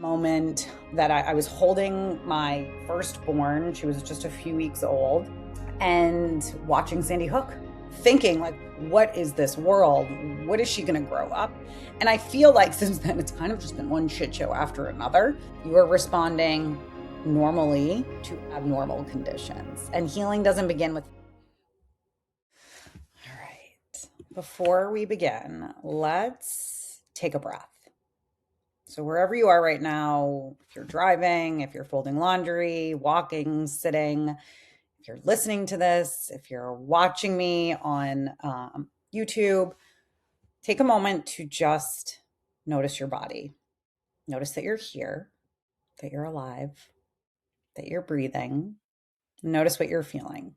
moment that I was holding my firstborn. She was just a few weeks old, and watching Sandy Hook, thinking like, what is this world? What is she going to grow up? And I feel like since then, it's kind of just been one shit show after another. You are responding normally to abnormal conditions, and healing doesn't begin with. All right. Before we begin, let's take a breath. So wherever you are right now, if you're driving, if you're folding laundry, walking, sitting, if you're listening to this, if you're watching me on YouTube, take a moment to just notice your body. Notice that you're here, that you're alive, that you're breathing. Notice what you're feeling.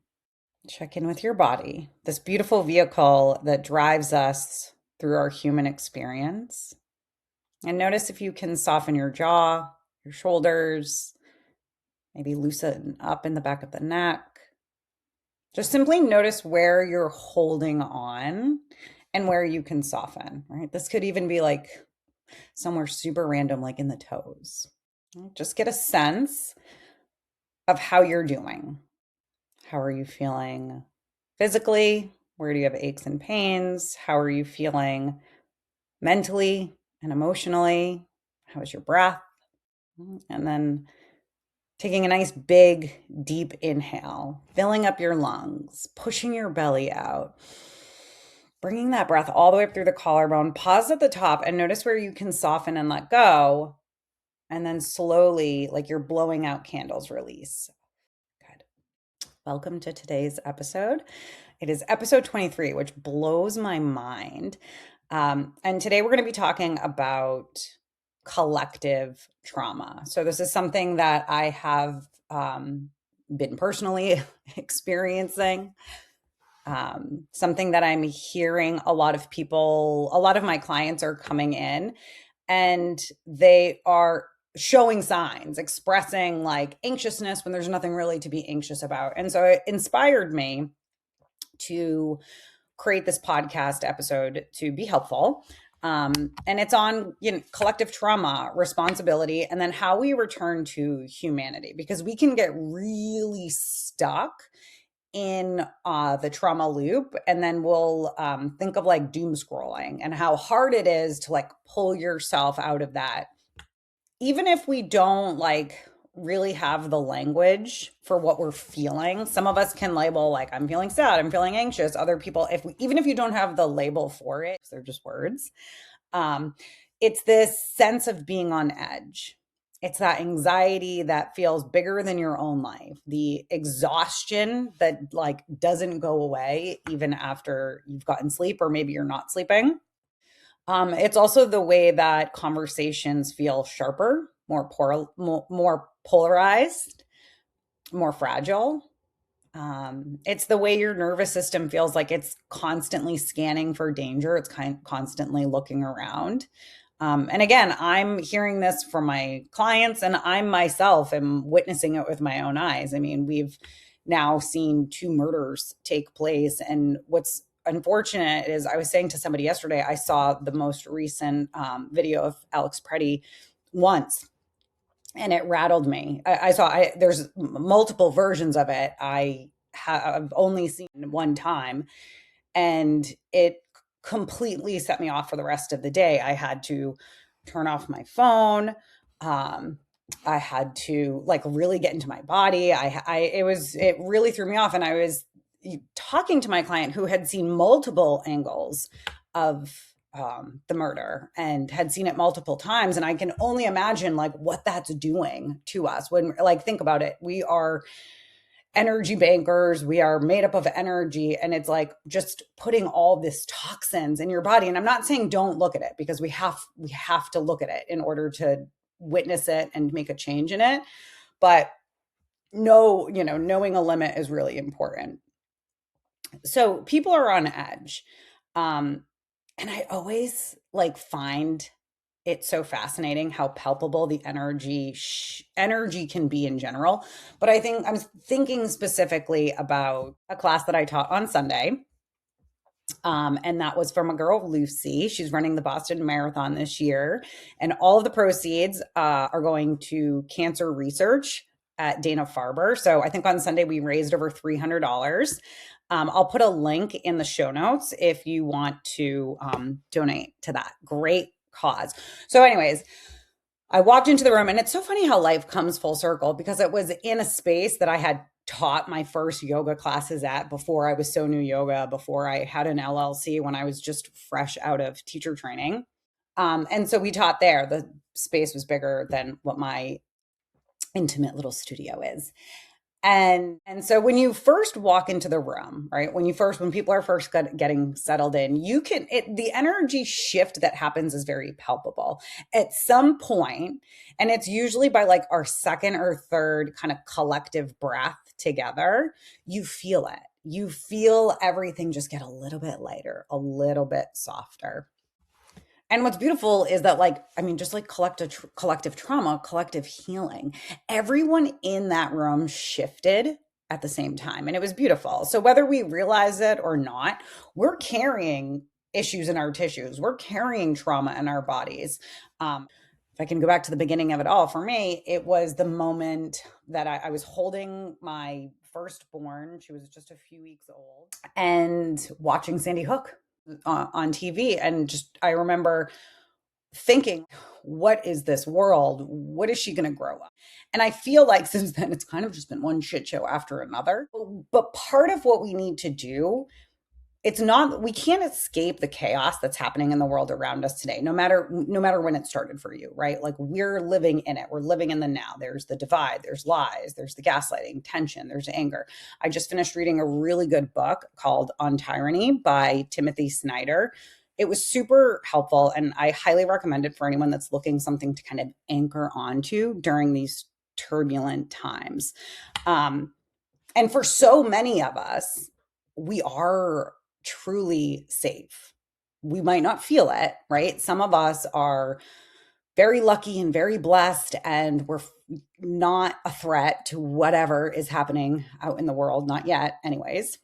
Check in with your body, this beautiful vehicle that drives us through our human experience. And notice if you can soften your jaw, your shoulders, maybe loosen up in the back of the neck. Just simply notice where you're holding on and where you can soften, right? This could even be like somewhere super random, like in the toes. Just get a sense of how you're doing. How are you feeling physically? Where do you have aches and pains? How are you feeling mentally and emotionally? How is your breath? And then taking a nice big deep inhale, filling up your lungs, pushing your belly out, bringing that breath all the way up through the collarbone. Pause at the top and notice where you can soften and let go. And then slowly, like you're blowing out candles, release. Good. Welcome to today's episode. It is episode 23, which blows my mind. And today we're going to be talking about collective trauma. So this is something that I have been personally experiencing, something that I'm hearing a lot of my clients are coming in and they are showing signs, expressing like anxiousness when there's nothing really to be anxious about. And so it inspired me to create this podcast episode to be helpful. And it's on, collective trauma, responsibility, and then how we return to humanity, because we can get really stuck in the trauma loop. And then we'll think of like doom scrolling and how hard it is to like pull yourself out of that. Even if we don't like really have the language for what we're feeling. Some of us can label like, I'm feeling sad, I'm feeling anxious. Other people, even if you don't have the label for it, they're just words. It's this sense of being on edge. It's that anxiety that feels bigger than your own life, the exhaustion that like doesn't go away even after you've gotten sleep, or maybe you're not sleeping. It's also the way that conversations feel sharper, more polarized, more fragile. It's the way your nervous system feels like it's constantly scanning for danger. It's constantly looking around. And again, I'm hearing this from my clients, and I myself am witnessing it with my own eyes. I mean, we've now seen 2 murders take place. And what's unfortunate is, I was saying to somebody yesterday, I saw the most recent video of Alex Preddy once, and it rattled me. There's multiple versions of it. I have only seen one time, and it completely set me off for the rest of the day. I had to turn off my phone. I had to like really get into my body. It really threw me off. And I was talking to my client who had seen multiple angles of the murder and had seen it multiple times. And I can only imagine like what that's doing to us when, like, think about it. We are energy bankers. We are made up of energy. And it's like just putting all this toxins in your body. And I'm not saying don't look at it, because we have to look at it in order to witness it and make a change in it. But knowing a limit is really important. So people are on edge. And I always like find it's so fascinating how palpable the energy can be in general. But I'm thinking specifically about a class that I taught on Sunday. And that was from a girl, Lucy. She's running the Boston Marathon this year. And all of the proceeds are going to cancer research at Dana Farber. So I think on Sunday we raised over $300. I'll put a link in the show notes if you want to donate to that. Great cause. So, anyways, I walked into the room, and it's so funny how life comes full circle because it was in a space that I had taught my first yoga classes at before I was so new yoga, before I had an LLC, when I was just fresh out of teacher training. And so we taught there. The space was bigger than what my intimate little studio is. And so when you first walk into the room, right, when people are first getting settled in, the energy shift that happens is very palpable at some point, and it's usually by like our second or third kind of collective breath together. You feel everything just get a little bit lighter, a little bit softer. And what's beautiful is that, like, I mean, just like collective trauma, collective healing, everyone in that room shifted at the same time. And it was beautiful. So whether we realize it or not, we're carrying issues in our tissues. We're carrying trauma in our bodies. If I can go back to the beginning of it all, for me, it was the moment that I was holding my firstborn. She was just a few weeks old, and watching Sandy Hook on TV. And just, I remember thinking, what is this world? What is she going to grow up? And I feel like since then, it's kind of just been one shit show after another. But part of what we need to do, we can't escape the chaos that's happening in the world around us today, no matter when it started for you, right? Like, we're living in it. We're living in the now. There's the divide, there's lies, there's the gaslighting, tension, there's anger. I just finished reading a really good book called On Tyranny by Timothy Snyder. It was super helpful, and I highly recommend it for anyone that's looking something to kind of anchor onto during these turbulent times. And for so many of us, we are truly safe. We might not feel it, right? Some of us are very lucky and very blessed, and we're not a threat to whatever is happening out in the world, not yet, anyways.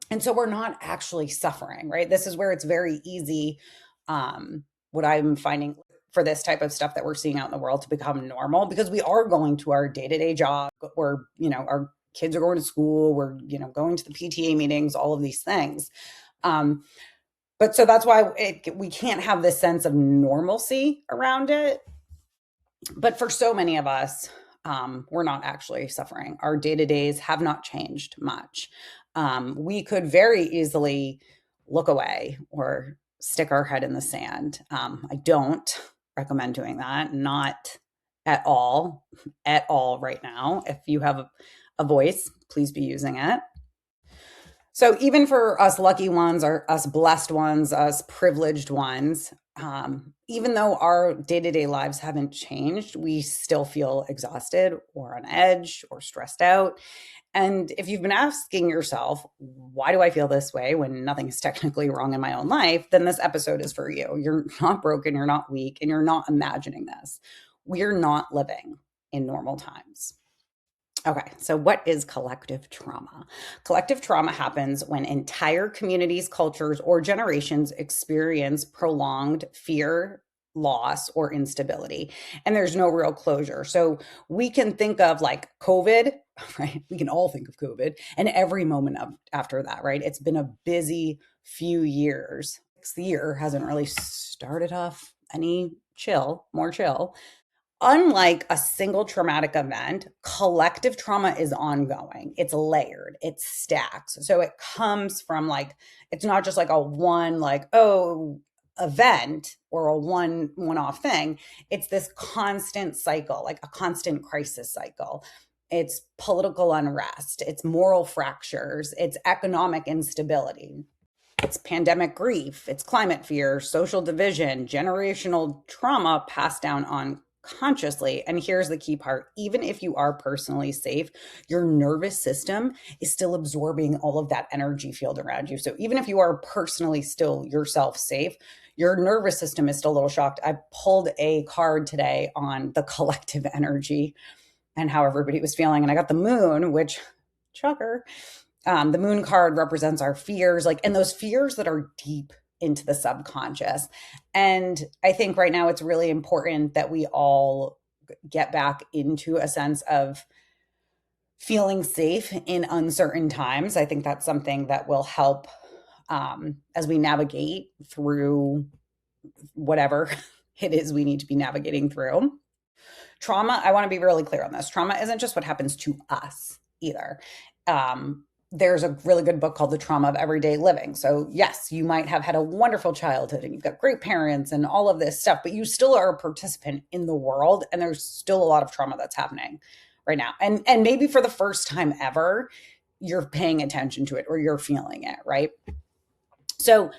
And so we're not actually suffering, right? This is where it's very easy, what I'm finding for this type of stuff that we're seeing out in the world, to become normal, because we are going to our day-to-day job. Our kids are going to school, we're, going to the PTA meetings, all of these things. But so that's why we can't have this sense of normalcy around it. But for so many of us, we're not actually suffering. Our day-to-days have not changed much. We could very easily look away or stick our head in the sand. I don't recommend doing that. Not at all right now. If you have a voice, please be using it. So even for us lucky ones, or us blessed ones, us privileged ones, even though our day-to-day lives haven't changed, we still feel exhausted or on edge or stressed out. And if you've been asking yourself, why do I feel this way when nothing is technically wrong in my own life, then this episode is for you. You're not broken, you're not weak, and you're not imagining this. We're not living in normal times. Okay, so what is collective trauma? Collective trauma happens when entire communities, cultures, or generations experience prolonged fear, loss, or instability, and there's no real closure. So we can think of like COVID, right? We can all think of COVID and every moment after that, right? It's been a busy few years. This year hasn't really started off any more chill. Unlike a single traumatic event, collective trauma is ongoing. It's layered, it stacks. So it comes from, like, it's not just like a one, like, oh, event or a one-off thing. It's this constant cycle, like a constant crisis cycle. It's political unrest, it's moral fractures, it's economic instability. It's pandemic grief, it's climate fear, social division, generational trauma passed down unconsciously. And here's the key part: even if you are personally safe, your nervous system is still absorbing all of that energy field around you. So even if you are personally still yourself safe, your nervous system is still a little shocked. I pulled a card today on the collective energy and how everybody was feeling, and I got the moon, which, shocker, The moon card represents our fears, like, and those fears that are deep into the subconscious. And I think right now it's really important that we all get back into a sense of feeling safe in uncertain times. I think that's something that will help as we navigate through whatever it is we need to be navigating through. Trauma, I want to be really clear on this. Trauma isn't just what happens to us either. There's a really good book called The Trauma of Everyday Living. So, yes, you might have had a wonderful childhood and you've got great parents and all of this stuff, but you still are a participant in the world, and there's still a lot of trauma that's happening right now. And maybe for the first time ever, you're paying attention to it or you're feeling it, right? So,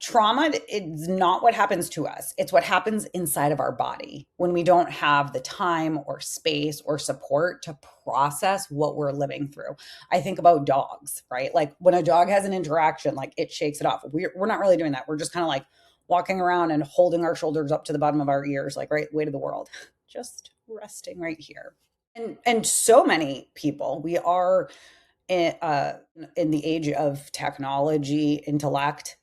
trauma is not what happens to us. It's what happens inside of our body when we don't have the time or space or support to process what we're living through. I think about dogs, right? Like when a dog has an interaction, like it shakes it off. We're not really doing that. We're just kind of like walking around and holding our shoulders up to the bottom of our ears, like, right, weight of the world, just resting right here. And so many people, we are in the age of technology, intellect.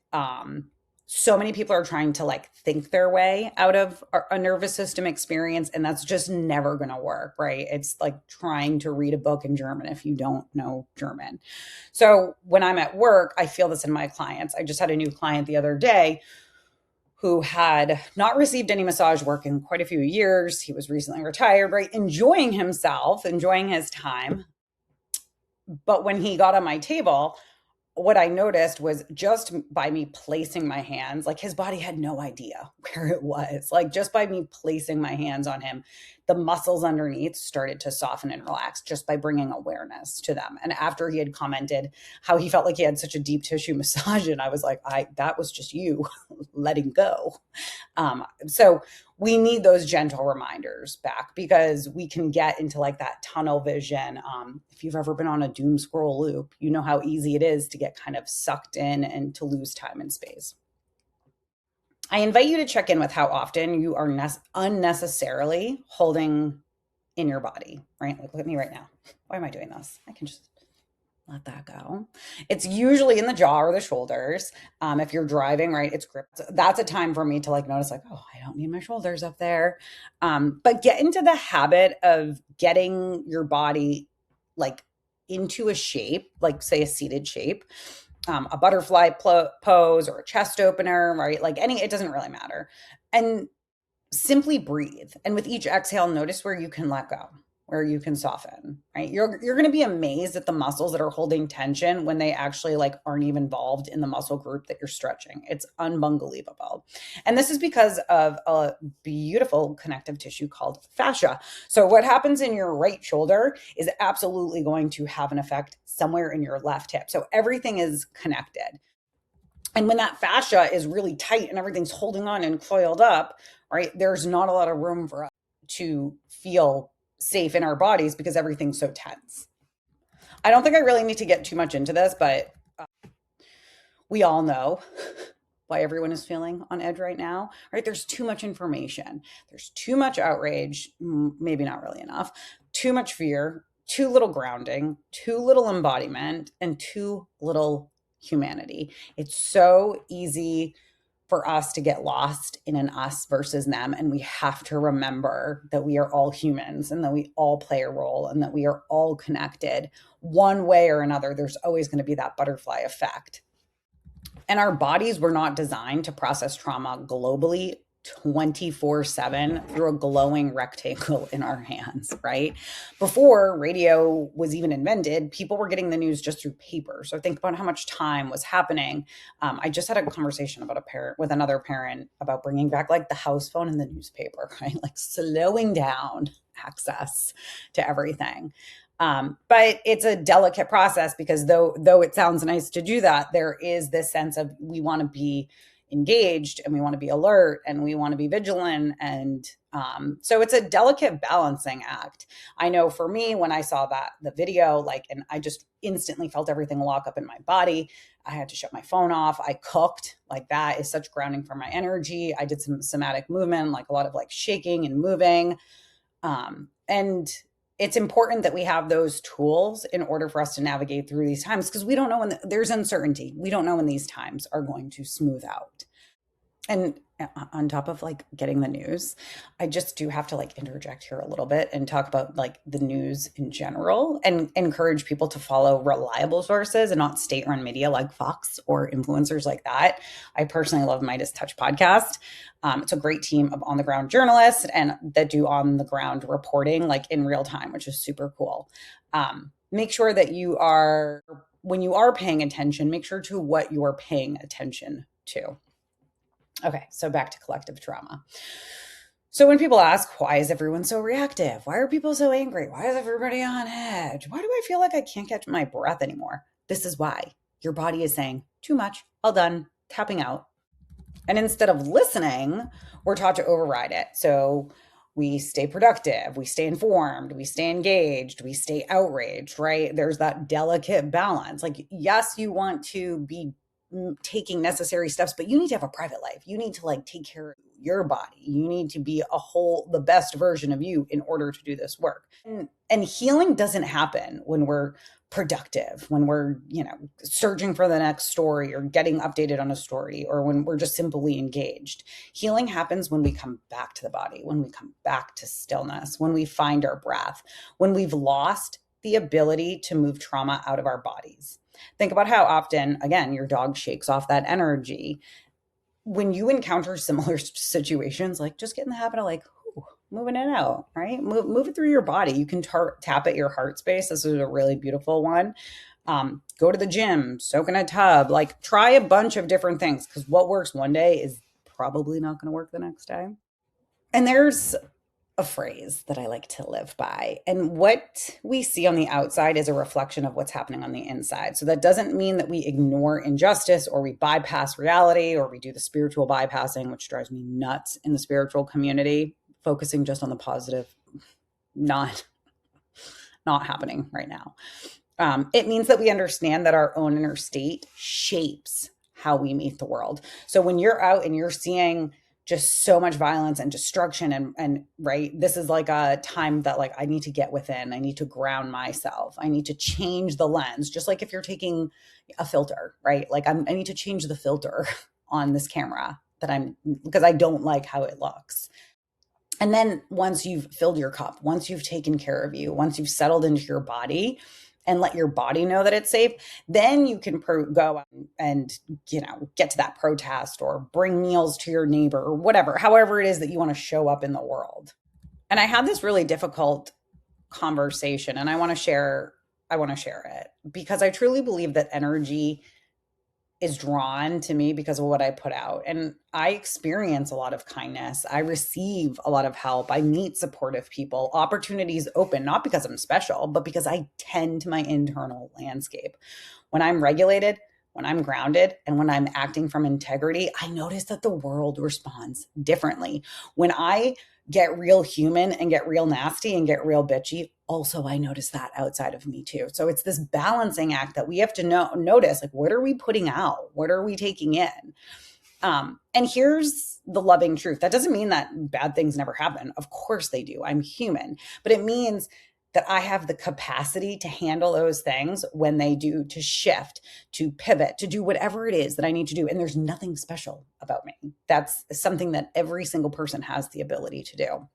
So many people are trying to like think their way out of a nervous system experience, and that's just never going to work, right? It's like trying to read a book in German if you don't know German. So when I'm at work, I feel this in my clients. I just had a new client the other day who had not received any massage work in quite a few years. He was recently retired, right? Enjoying himself, enjoying his time. But when he got on my table, what I noticed was just by me placing my hands, like his body had no idea where it was. Like just by me placing my hands on him, the muscles underneath started to soften and relax just by bringing awareness to them. And after he had commented how he felt like he had such a deep tissue massage, and I was like, that was just you letting go. So we need those gentle reminders back because we can get into like that tunnel vision. If you've ever been on a doom scroll loop, you know how easy it is to get kind of sucked in and to lose time and space. I invite you to check in with how often you are unnecessarily holding in your body, right? Like, look at me right now. Why am I doing this? I can just let that go. It's usually in the jaw or the shoulders. If you're driving, right, it's gripped. That's a time for me to like notice like, oh, I don't need my shoulders up there. But get into the habit of getting your body like into a shape, like say a seated shape, a butterfly pose or a chest opener, right? Like it doesn't really matter. And simply breathe. And with each exhale, notice where you can let go, where you can soften, right? You're going to be amazed at the muscles that are holding tension when they actually like aren't even involved in the muscle group that you're stretching. It's unbelievable. And this is because of a beautiful connective tissue called fascia. So what happens in your right shoulder is absolutely going to have an effect somewhere in your left hip. So everything is connected. And when that fascia is really tight and everything's holding on and coiled up, right, there's not a lot of room for us to feel safe in our bodies because everything's so tense. I don't think I really need to get too much into this, but we all know why everyone is feeling on edge right now, right? There's too much information. There's too much outrage, maybe not really enough, too much fear, too little grounding, too little embodiment, and too little humanity. It's so easy for us to get lost in an us versus them. And we have to remember that we are all humans and that we all play a role and that we are all connected one way or another. There's always going to be that butterfly effect. And our bodies were not designed to process trauma globally 24/7 through a glowing rectangle in our hands, right? Before radio was even invented, people were getting the news just through paper. So think about how much time was happening. I just had a conversation about a parent with another parent about bringing back like the house phone and the newspaper, right? Like slowing down access to everything. But it's a delicate process because though it sounds nice to do that, there is this sense of we want to be engaged and we want to be alert and we want to be vigilant. And so it's a delicate balancing act. I know for me, when I saw the video, like, and I just instantly felt everything lock up in my body. I had to shut my phone off. I cooked. Like that is such grounding for my energy. I did some somatic movement, like a lot of like shaking and moving. And it's important that we have those tools in order for us to navigate through these times, because we don't know when there's uncertainty. We don't know when these times are going to smooth out. And on top of like getting the news, I just do have to like interject here a little bit and talk about like the news in general and encourage people to follow reliable sources and not state run media like Fox or influencers like that. I personally love Midas Touch podcast. It's a great team of on the ground journalists and that do on the ground reporting like in real time, which is super cool. Make sure that you are, when you are paying attention, make sure to what you are paying attention to. Okay, so back to collective trauma. So when people ask, why is everyone so reactive? Why are people so angry? Why is everybody on edge? Why do I feel like I can't catch my breath anymore? This is why. Your body is saying, too much, all done, tapping out. And instead of listening, we're taught to override it. So we stay productive, we stay informed, we stay engaged, we stay outraged, right? There's that delicate balance. Like, yes, you want to be taking necessary steps, but you need to have a private life. You need to like take care of your body. You need to be the best version of you in order to do this work. And healing doesn't happen when we're productive, when we're, searching for the next story or getting updated on a story, or when we're just simply engaged. Healing happens when we come back to the body, when we come back to stillness, when we find our breath, when we've lost the ability to move trauma out of our bodies. Think about how often, again, your dog shakes off that energy. When you encounter similar situations, like just get in the habit of like, moving it out, right? Move it through your body. You can tap at your heart space. This is a really beautiful one. Go to the gym, soak in a tub, like try a bunch of different things, because what works one day is probably not going to work the next day. And there's a phrase that I like to live by. And what we see on the outside is a reflection of what's happening on the inside. So that doesn't mean that we ignore injustice or we bypass reality or we do the spiritual bypassing, which drives me nuts in the spiritual community, focusing just on the positive, not happening right now. It means that we understand that our own inner state shapes how we meet the world. So when you're out and you're seeing just so much violence and destruction and right, this is like a time that like I need to get within. I need to ground myself. I need to change the lens. Just like if you're taking a filter, right? Like I need to change the filter on this camera because I don't like how it looks. And then once you've filled your cup, once you've taken care of you, once you've settled into your body and let your body know that it's safe, then you can go and, get to that protest or bring meals to your neighbor or whatever, however it is that you want to show up in the world. And I had this really difficult conversation and I want to share it because I truly believe that energy is drawn to me because of what I put out. And I experience a lot of kindness. I receive a lot of help. I meet supportive people. Opportunities open, not because I'm special, but because I tend to my internal landscape. When I'm regulated, when I'm grounded, and when I'm acting from integrity, I notice that the world responds differently. When I get real human and get real nasty and get real bitchy, also I notice that outside of me too. So it's this balancing act that we have to notice, like, what are we putting out? What are we taking in? And here's the loving truth. That doesn't mean that bad things never happen. Of course they do. I'm human. But it means that I have the capacity to handle those things when they do, to shift, to pivot, to do whatever it is that I need to do. And there's nothing special about me. That's something that every single person has the ability to do.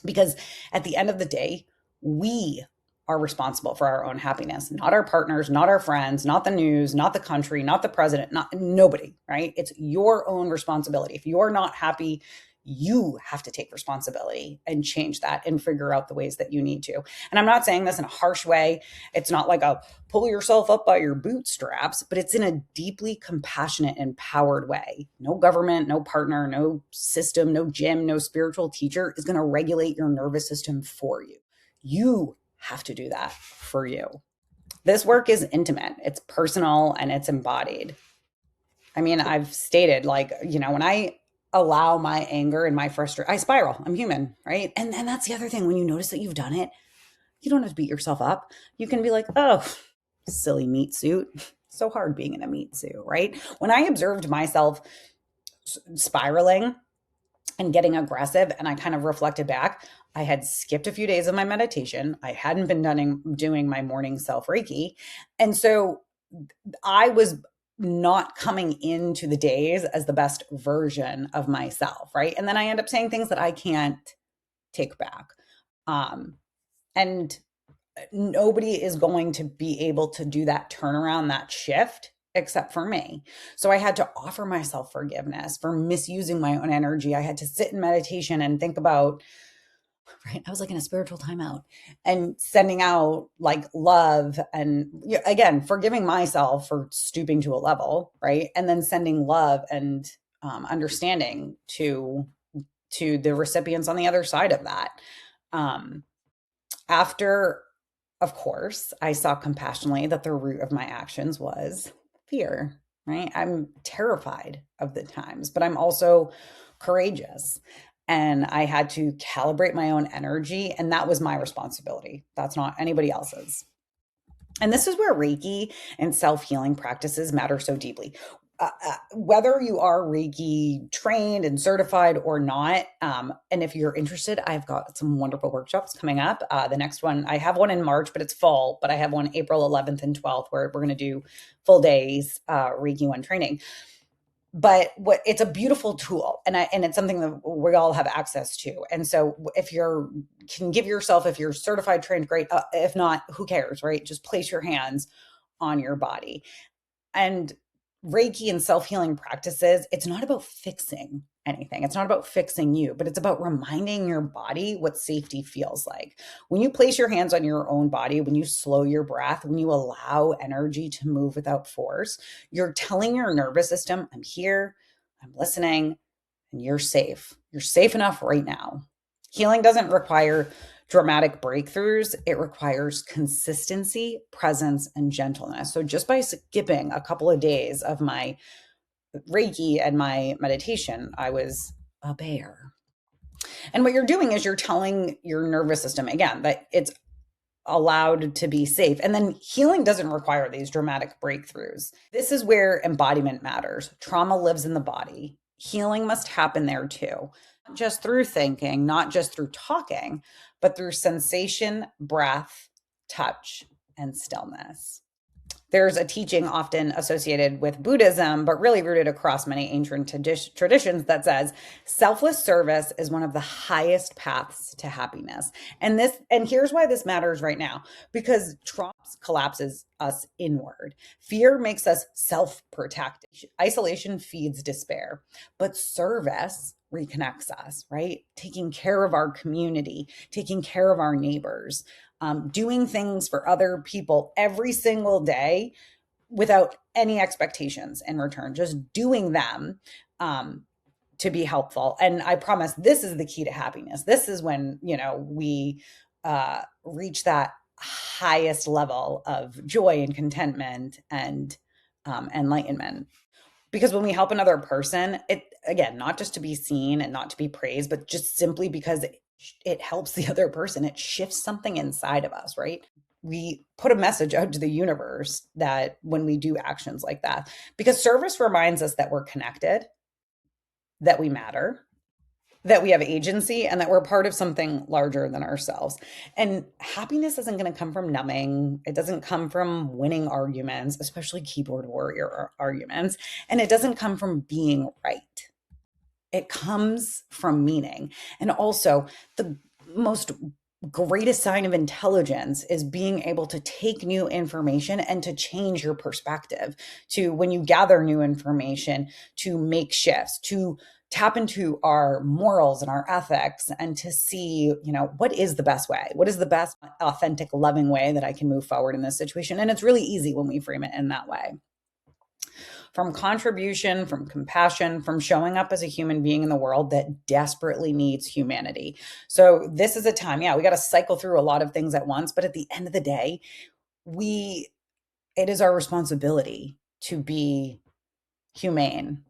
Because at the end of the day, we are responsible for our own happiness, not our partners, not our friends, not the news, not the country, not the president, not nobody, right? It's your own responsibility. If you're not happy, you have to take responsibility and change that and figure out the ways that you need to. And I'm not saying this in a harsh way. It's not like a pull yourself up by your bootstraps, but it's in a deeply compassionate, empowered way. No government, no partner, no system, no gym, no spiritual teacher is going to regulate your nervous system for you. You have to do that for you. This work is intimate, it's personal, and it's embodied. I mean, I've stated, like, when I allow my anger and my frustration, I spiral. I'm human, right? And that's the other thing. When you notice that you've done it, you don't have to beat yourself up. You can be like, oh, silly meat suit. So hard being in a meat suit, right? When I observed myself spiraling and getting aggressive and I kind of reflected back, I had skipped a few days of my meditation. I hadn't been doing my morning self Reiki. And so I was not coming into the days as the best version of myself, right? And then I end up saying things that I can't take back. Um, and nobody is going to be able to do that turnaround, that shift, except for me. So I had to offer myself forgiveness for misusing my own energy. I had to sit in meditation and think about, right? I was like in a spiritual timeout and sending out like love and again, forgiving myself for stooping to a level, right? And then sending love and understanding to the recipients on the other side of that. Um, After, of course, I saw compassionately that the root of my actions was fear, right? I'm terrified of the times, but I'm also courageous. And I had to calibrate my own energy. And that was my responsibility. That's not anybody else's. And this is where Reiki and self healing practices matter so deeply. Whether you are Reiki trained and certified or not, and if you're interested, I've got some wonderful workshops coming up. The next one, I have one in March, but it's fall, but I have one April 11th and 12th where we're going to do full days Reiki 1 training. But it's a beautiful tool, and it's something that we all have access to. And so if you can give yourself, if you're certified trained, great. If not, who cares, right? Just place your hands on your body. And Reiki and self-healing practices, it's not about fixing anything. It's not about fixing you, but it's about reminding your body what safety feels like. When you place your hands on your own body, when you slow your breath, when you allow energy to move without force, you're telling your nervous system, I'm here, I'm listening, and you're safe. You're safe enough right now. Healing doesn't require dramatic breakthroughs. It requires consistency, presence, and gentleness. So just by skipping a couple of days of my Reiki and my meditation, I was a bear. And what you're doing is you're telling your nervous system, again, that it's allowed to be safe. And then healing doesn't require these dramatic breakthroughs. This is where embodiment matters. Trauma lives in the body. Healing must happen there too, not just through thinking, not just through talking, but through sensation, breath, touch, and stillness. There's a teaching often associated with Buddhism, but really rooted across many ancient traditions that says selfless service is one of the highest paths to happiness. And here's why this matters right now, because trauma collapses us inward. Fear makes us self-protect. Isolation feeds despair, but service reconnects us, right? Taking care of our community, taking care of our neighbors, doing things for other people every single day without any expectations in return, just doing them to be helpful. And I promise this is the key to happiness. This is when, we reach that highest level of joy and contentment and enlightenment. Because when we help another person, it, again, not just to be seen and not to be praised, but just simply because it helps the other person, it shifts something inside of us, right? We put a message out to the universe that when we do actions like that, because service reminds us that we're connected, that we matter, that we have agency, and that we're part of something larger than ourselves. And happiness isn't going to come from numbing. It doesn't come from winning arguments, especially keyboard warrior arguments. And it doesn't come from being right. It comes from meaning. And also, the most greatest sign of intelligence is being able to take new information and to change your perspective, to when you gather new information, to make shifts, to tap into our morals and our ethics, and to see, what is the best way? What is the best authentic, loving way that I can move forward in this situation? And it's really easy when we frame it in that way. From contribution, from compassion, from showing up as a human being in the world that desperately needs humanity. So this is a time, we got to cycle through a lot of things at once, but at the end of the day, it is our responsibility to be humane,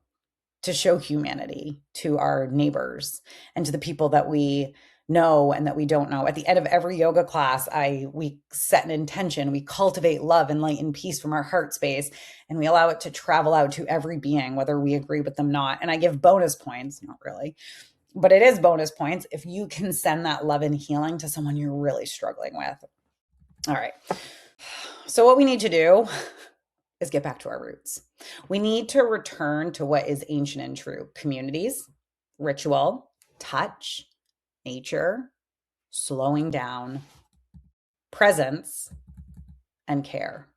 to show humanity to our neighbors and to the people that we know and that we don't know. At the end of every yoga class, we set an intention, we cultivate love and light and peace from our heart space, and we allow it to travel out to every being, whether we agree with them or not. And I give bonus points, not really, But it is bonus points if you can send that love and healing to someone you're really struggling with. All right. So, what we need to do is get back to our roots. We need to return to what is ancient and true: communities, ritual, touch, nature, slowing down, presence, and care.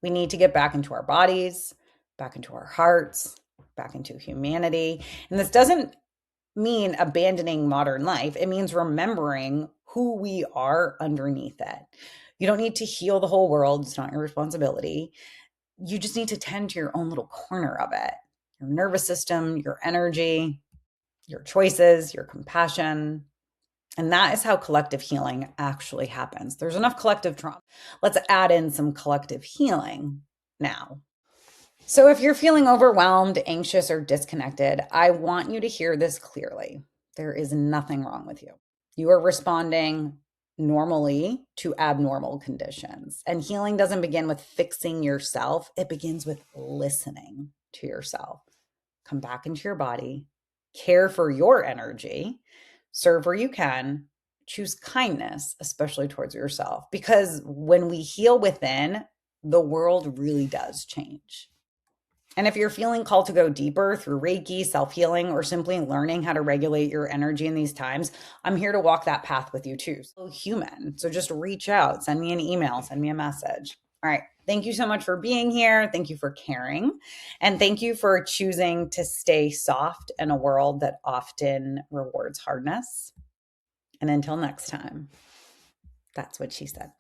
We need to get back into our bodies, back into our hearts, back into humanity. And this doesn't mean abandoning modern life, it means remembering who we are underneath it. You don't need to heal the whole world, it's not your responsibility. You just need to tend to your own little corner of it: your nervous system, your energy, your choices, your compassion. And that is how collective healing actually happens. There's enough collective trauma. Let's add in some collective healing now. So, if you're feeling overwhelmed, anxious, or disconnected, I want you to hear this clearly. There is nothing wrong with you. You are responding normally to abnormal conditions. And healing doesn't begin with fixing yourself, it begins with listening to yourself. Come back into your body, care for your energy, serve where you can, choose kindness, especially towards yourself. Because when we heal within, the world really does change. And if you're feeling called to go deeper through Reiki, self healing, or simply learning how to regulate your energy in these times, I'm here to walk that path with you too. So human. So just reach out, send me an email, send me a message. All right. Thank you so much for being here. Thank you for caring. And thank you for choosing to stay soft in a world that often rewards hardness. And until next time, that's what she said.